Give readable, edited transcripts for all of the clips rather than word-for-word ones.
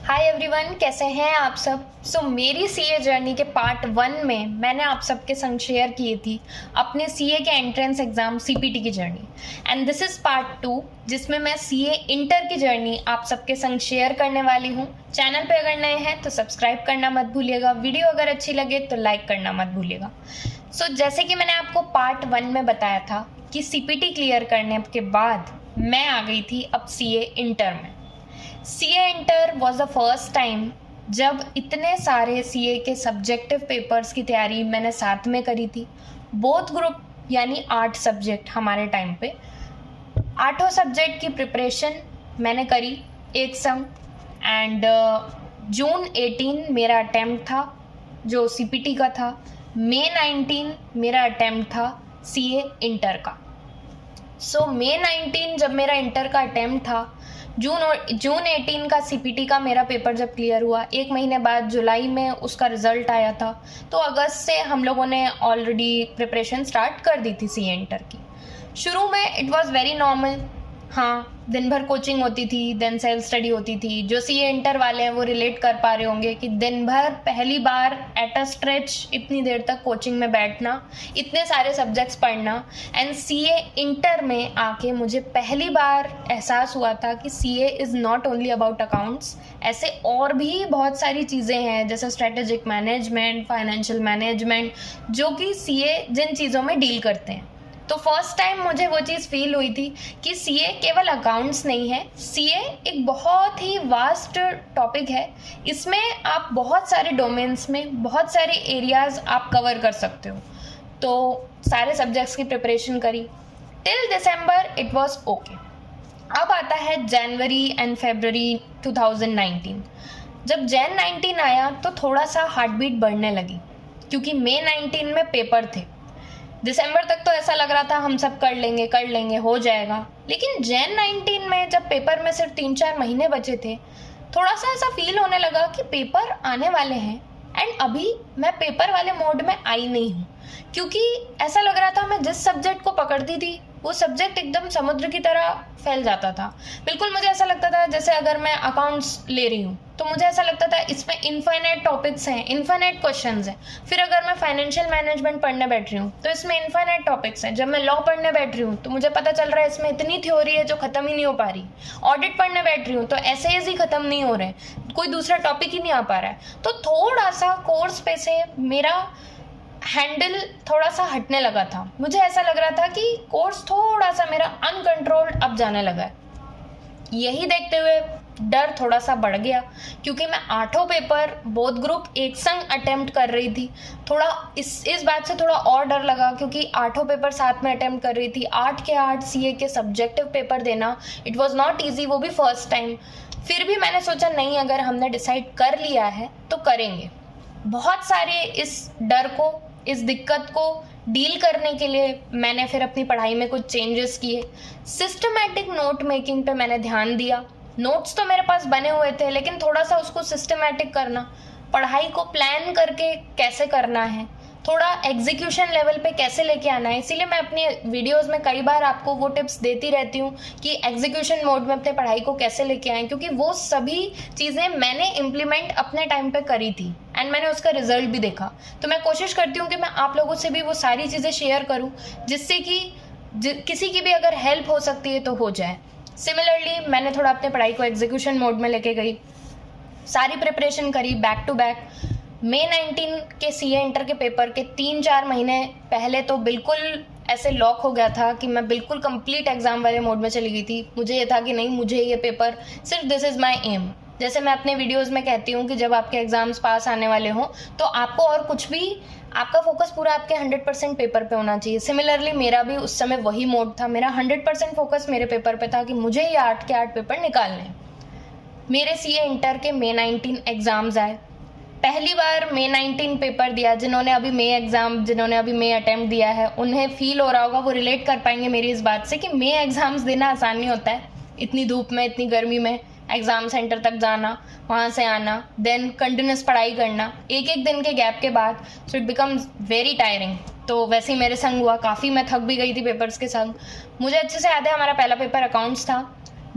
Hi everyone, कैसे हैं आप सब। मेरी सीए जर्नी के पार्ट 1 में मैंने आप सबके संग शेयर की थी अपने सीए के एंट्रेंस एग्जाम सीपीटी की journey. And this is part 2 जिसमें मैं सीए इंटर की जर्नी आप सबके संग शेयर करने वाली हूँ। चैनल पे अगर नए हैं तो सब्सक्राइब करना मत भूलिएगा, वीडियो अगर अच्छी लगे तो लाइक करना मत भूलिएगा। जैसे कि मैंने आपको पार्ट 1 में बताया था कि सीपीटी क्लियर करने के बाद मैं आ गई थी अब सीए इंटर में। CA inter was the first time जब इतने सारे सीए के सब्जेक्टिव पेपर्स की तैयारी मैंने साथ में करी थी। बोथ ग्रुप यानी 8 सब्जेक्ट हमारे टाइम पे 8 सब्जेक्ट की प्रिपरेशन मैंने करी एक संग। एंड जून 18 मेरा अटैम्प्ट था जो सीपीटी का था। मई 19 मेरा अटैम्प्ट था सीए इंटर का। मई 19 जब मेरा इंटर का अटैम्प्ट था, जून 18 का सीपीटी का मेरा पेपर जब क्लियर हुआ, एक महीने बाद जुलाई में उसका रिजल्ट आया था। तो अगस्त से हम लोगों ने ऑलरेडी प्रिपरेशन स्टार्ट कर दी थी सीए इंटर की। शुरू में इट वाज वेरी नॉर्मल, हाँ दिन भर कोचिंग होती थी, देन सेल्फ स्टडी होती थी। जो सीए इंटर वाले हैं वो रिलेट कर पा रहे होंगे कि दिन भर पहली बार एट अ स्ट्रेच इतनी देर तक कोचिंग में बैठना, इतने सारे सब्जेक्ट्स पढ़ना। एंड सीए इंटर में आके मुझे पहली बार एहसास हुआ था कि CA is not only about accounts, ऐसे और भी बहुत सारी चीज़ें हैं जैसे स्ट्रेटेजिक मैनेजमेंट, फाइनेंशियल मैनेजमेंट, जो कि सीए जिन चीज़ों में डील करते हैं। तो फर्स्ट टाइम मुझे वो चीज़ फील हुई थी कि सीए केवल अकाउंट्स नहीं है, सीए एक बहुत ही वास्ट टॉपिक है। इसमें आप बहुत सारे डोमेन्स में बहुत सारे एरियाज़ आप कवर कर सकते हो। तो सारे सब्जेक्ट्स की प्रिपरेशन करी till December, it was okay. अब आता है जनवरी एंड फरवरी 2019। जब जैन 19 आया तो थोड़ा सा हार्ट बीट बढ़ने लगी क्योंकि मई 19 में पेपर थे। दिसंबर तक तो ऐसा लग रहा था हम सब कर लेंगे हो जाएगा, लेकिन जैन 19 में जब पेपर में सिर्फ 3-4 महीने बचे थे, थोड़ा सा ऐसा फील होने लगा कि पेपर आने वाले हैं एंड अभी मैं पेपर वाले मोड में आई नहीं हूँ। क्योंकि ऐसा लग रहा था मैं जिस सब्जेक्ट को पकड़ती थी वो सब्जेक्ट एकदम समुद्र की तरह फैल जाता था। बिल्कुल मुझे ऐसा लगता था जैसे अगर मैं अकाउंट्स ले रही हूँ तो मुझे ऐसा लगता था इसमें इनफाइनाइट टॉपिक्स हैं, इनफाइनाइट क्वेश्चंस हैं। फिर अगर मैं फाइनेंशियल मैनेजमेंट पढ़ने बैठ रही हूँ तो इसमें इनफाइनाइट टॉपिक्स हैं। जब मैं लॉ पढ़ने बैठ रही हूँ तो मुझे पता चल रहा है इसमें इतनी थ्योरी है जो ख़त्म ही नहीं हो पा रही। ऑडिट पढ़ने बैठ रही हूँ तो एसेज ही ख़त्म नहीं हो रहे, कोई दूसरा टॉपिक ही नहीं आ पा रहा है। तो थोड़ा सा कोर्स पे से मेरा हैंडल थोड़ा सा हटने लगा था। मुझे ऐसा लग रहा था कि कोर्स थोड़ा सा मेरा अनकंट्रोल्ड अब जाने लगा है। यही देखते हुए डर थोड़ा सा बढ़ गया क्योंकि मैं 8 पेपर बोथ ग्रुप एक संग अटेम्प्ट कर रही थी। थोड़ा इस बात से थोड़ा और डर लगा क्योंकि 8 पेपर साथ में अटेम्प्ट कर रही थी। 8 के 8 सीए के सब्जेक्टिव पेपर देना इट वाज नॉट ईजी, वो भी फर्स्ट टाइम। फिर भी मैंने सोचा नहीं, अगर हमने डिसाइड कर लिया है तो करेंगे। बहुत सारे इस डर को, इस दिक्कत को डील करने के लिए मैंने फिर अपनी पढ़ाई में कुछ चेंजेस किए। सिस्टमैटिक नोट मेकिंग पे मैंने ध्यान दिया। नोट्स तो मेरे पास बने हुए थे लेकिन थोड़ा सा उसको सिस्टमैटिक करना, पढ़ाई को प्लान करके कैसे करना है, थोड़ा एग्जीक्यूशन लेवल पे कैसे लेके आना है। इसीलिए मैं अपनी वीडियोस में कई बार आपको वो टिप्स देती रहती हूँ कि एग्जीक्यूशन मोड में अपने पढ़ाई को कैसे लेके आएँ, क्योंकि वो सभी चीज़ें मैंने इम्प्लीमेंट अपने टाइम पे करी थी एंड मैंने उसका रिजल्ट भी देखा। तो मैं कोशिश करती हूँ कि मैं आप लोगों से भी वो सारी चीज़ें शेयर करूँ जिससे कि किसी की भी अगर हेल्प हो सकती है तो हो जाए। सिमिलरली मैंने थोड़ा अपने पढ़ाई को एग्जीक्यूशन मोड में लेके गई, सारी प्रिपरेशन करी बैक टू बैक। मई 19 के सीए इंटर के पेपर के 3-4 महीने पहले तो बिल्कुल ऐसे लॉक हो गया था कि मैं बिल्कुल कंप्लीट एग्ज़ाम वाले मोड में चली गई थी। मुझे ये था कि नहीं, मुझे ये पेपर सिर्फ दिस इज़ माय एम। जैसे मैं अपने वीडियोस में कहती हूँ कि जब आपके एग्ज़ाम्स पास आने वाले हों तो आपको और कुछ भी, आपका फोकस पूरा आपके 100% पेपर पे होना चाहिए। सिमिलरली मेरा भी उस समय वही मोड था, मेरा 100% फोकस मेरे पेपर पे था कि मुझे ये 8 के 8 पेपर निकालने हैं। मेरे सीए इंटर के मई 19 एग्ज़ाम्स आए। पहली बार मई 19 पेपर दिया। जिन्होंने अभी मई अटैम्प्ट दिया है उन्हें फील हो रहा होगा, वो रिलेट कर पाएंगे मेरी इस बात से कि मई एग्ज़ाम्स देना आसान नहीं होता है। इतनी धूप में, इतनी गर्मी में एग्ज़ाम सेंटर तक जाना, वहाँ से आना, देन कंटिन्यूस पढ़ाई करना एक एक दिन के गैप के बाद, so it becomes very tiring. तो वैसे ही मेरे संग हुआ, काफ़ी मैं थक भी गई थी पेपर्स के संग। मुझे अच्छे से याद है हमारा पहला पेपर अकाउंट्स था।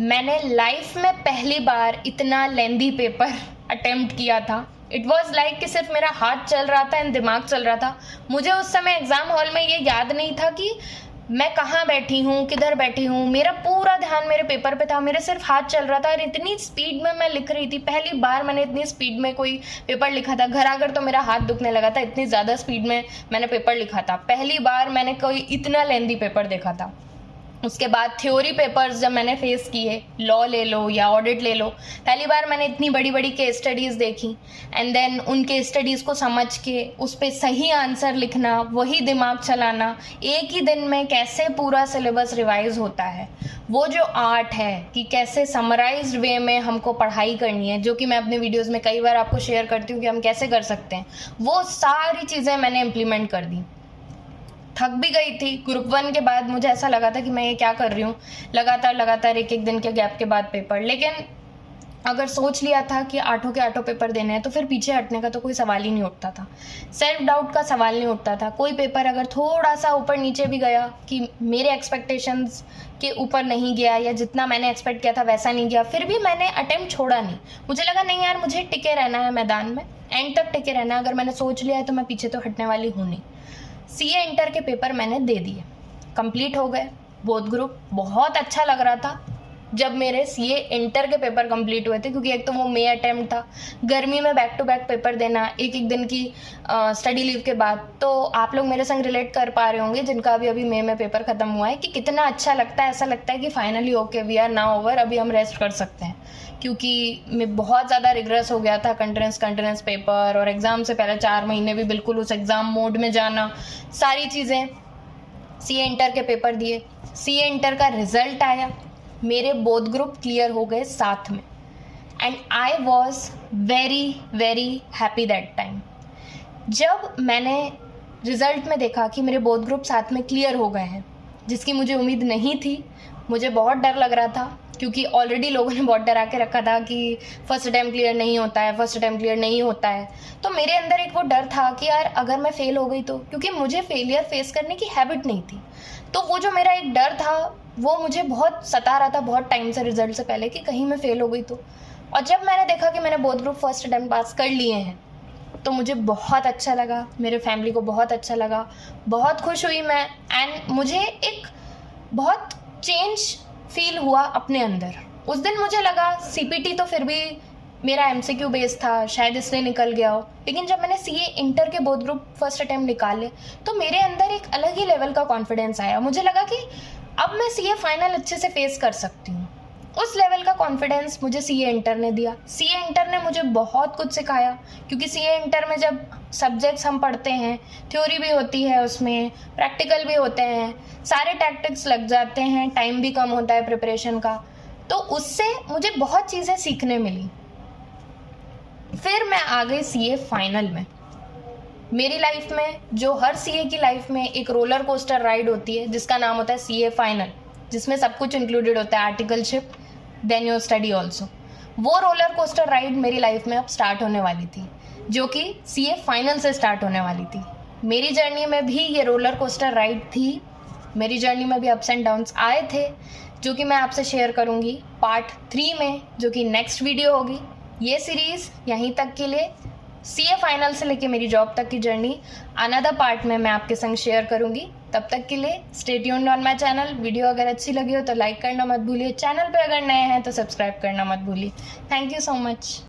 मैंने लाइफ में पहली बार इतना लेंदी पेपर अटेम्प्ट किया था। इट वॉज लाइक कि सिर्फ मेरा हाथ चल रहा था एंड दिमाग चल रहा था। मुझे उस समय एग्ज़ाम हॉल में ये याद नहीं था कि मैं कहाँ बैठी हूँ, किधर बैठी हूँ। मेरा पूरा ध्यान मेरे पेपर पे था, मेरे सिर्फ हाथ चल रहा था और इतनी स्पीड में मैं लिख रही थी। पहली बार मैंने इतनी स्पीड में कोई पेपर लिखा था। घर आकर तो मेरा हाथ दुखने लगा था, इतनी ज़्यादा स्पीड में मैंने पेपर लिखा था। पहली बार मैंने कोई इतना लेंदी पेपर देखा था। उसके बाद थ्योरी पेपर्स जब मैंने फेस किए, लॉ ले लो या ऑडिट ले लो, पहली बार मैंने इतनी बड़ी बड़ी केस स्टडीज़ देखी एंड देन उन केस स्टडीज़ को समझ के उस पर सही आंसर लिखना, वही दिमाग चलाना, एक ही दिन में कैसे पूरा सिलेबस रिवाइज होता है। वो जो आर्ट है कि कैसे समराइज्ड वे में हमको पढ़ाई करनी है, जो कि मैं अपने वीडियोज़ में कई बार आपको शेयर करती हूँ कि हम कैसे कर सकते हैं, वो सारी चीज़ें मैंने इम्प्लीमेंट कर दी। थक भी गई थी। ग्रुप 1 के बाद मुझे ऐसा लगा था कि मैं ये क्या कर रही हूँ, लगातार एक दिन के गैप के बाद पेपर। लेकिन अगर सोच लिया था कि 8 के 8 पेपर देने हैं तो फिर पीछे हटने का तो कोई सवाल ही नहीं उठता था। सेल्फ डाउट का सवाल नहीं उठता था। कोई पेपर अगर थोड़ा सा ऊपर नीचे भी गया कि मेरे एक्सपेक्टेशंस के ऊपर नहीं गया या जितना मैंने एक्सपेक्ट किया था वैसा नहीं गया, फिर भी मैंने अटेम्प्ट छोड़ा नहीं। मुझे लगा नहीं यार, मुझे टिके रहना है मैदान में, एंड तक टिके रहना है। अगर मैंने सोच लिया है तो मैं पीछे तो हटने वाली हूँ नहीं। सीए इंटर के पेपर मैंने दे दिए, कंप्लीट हो गए बोथ ग्रुप। बहुत अच्छा लग रहा था जब मेरे सीए इंटर के पेपर कंप्लीट हुए थे, क्योंकि एक तो वो मई अटेम्प्ट था, गर्मी में बैक टू बैक पेपर देना एक दिन की स्टडी लीव के बाद। तो आप लोग मेरे संग रिलेट कर पा रहे होंगे जिनका अभी मई में पेपर ख़त्म हुआ है, कि कितना अच्छा लगता है। ऐसा लगता है कि finally okay, we are now over, अभी हम रेस्ट कर सकते हैं। क्योंकि मैं बहुत ज़्यादा रिग्रेस हो गया था कंटिन्यूस पेपर, और एग्ज़ाम से पहले 4 महीने भी बिल्कुल उस एग्ज़ाम मोड में जाना, सारी चीज़ें। सीए इंटर के पेपर दिए, सीए इंटर का रिज़ल्ट आया, मेरे बोथ ग्रुप क्लियर हो गए साथ में, and I was very happy that time. जब मैंने रिज़ल्ट में देखा कि मेरे बोथ ग्रुप साथ में क्लियर हो गए हैं, जिसकी मुझे उम्मीद नहीं थी, मुझे बहुत डर लग रहा था, क्योंकि ऑलरेडी लोगों ने बहुत डरा के रखा था कि फर्स्ट अटैम्प्ट क्लियर नहीं होता है, तो मेरे अंदर एक वो डर था कि यार अगर मैं फेल हो गई तो, क्योंकि मुझे फेलियर फेस करने की हैबिट नहीं थी। तो वो जो मेरा एक डर था वो मुझे बहुत सता रहा था बहुत टाइम से, रिजल्ट से पहले, कि कहीं मैं फेल हो गई तो। और जब मैंने देखा कि मैंने बोथ ग्रुप फर्स्ट अटैम्प्ट पास कर लिए हैं तो मुझे बहुत अच्छा लगा, मेरे फैमिली को बहुत अच्छा लगा, बहुत खुश हुई मैं, एंड मुझे एक बहुत चेंज फील हुआ अपने अंदर। उस दिन मुझे लगा सीपीटी तो फिर भी मेरा एमसीक्यू बेस था, शायद इसलिए निकल गया हो, लेकिन जब मैंने सीए इंटर के बोथ ग्रुप फर्स्ट अटैम्प्ट निकाले तो मेरे अंदर एक अलग ही लेवल का कॉन्फिडेंस आया। मुझे लगा कि अब मैं सीए फाइनल अच्छे से फेस कर सकती हूँ। उस लेवल का कॉन्फिडेंस मुझे सीए इंटर ने दिया। सीए इंटर ने मुझे बहुत कुछ सिखाया, क्योंकि सीए इंटर में जब सब्जेक्ट्स हम पढ़ते हैं, थ्योरी भी होती है, उसमें प्रैक्टिकल भी होते हैं, सारे टैक्टिक्स लग जाते हैं, टाइम भी कम होता है प्रिपरेशन का, तो उससे मुझे बहुत चीज़ें सीखने मिली। फिर मैं आ गई सीए फाइनल में। मेरी लाइफ में, जो हर सीए की लाइफ में एक रोलर कोस्टर राइड होती है जिसका नाम होता है सीए फाइनल, जिसमें सब कुछ इंक्लूडेड होता है, articleship, then your study also. वो रोलर कोस्टर राइड मेरी लाइफ में अब स्टार्ट होने वाली थी, जो कि सीए फाइनल से स्टार्ट होने वाली थी। मेरी जर्नी में भी ये रोलर कोस्टर राइड थी, मेरी जर्नी में भी अप्स एंड डाउन्स आए थे, जो कि मैं आपसे शेयर करूँगी पार्ट 3 में, जो कि नेक्स्ट वीडियो होगी। ये सीरीज़ यहीं तक के लिए, सीए फाइनल से लेके मेरी जॉब तक की जर्नी अनदर पार्ट में मैं आपके संग शेयर करूंगी। तब तक के लिए stay tuned on my channel. Video अगर अच्छी लगी हो तो लाइक करना मत भूलिए, चैनल पे अगर नए हैं तो सब्सक्राइब करना मत भूलिए। Thank you so much.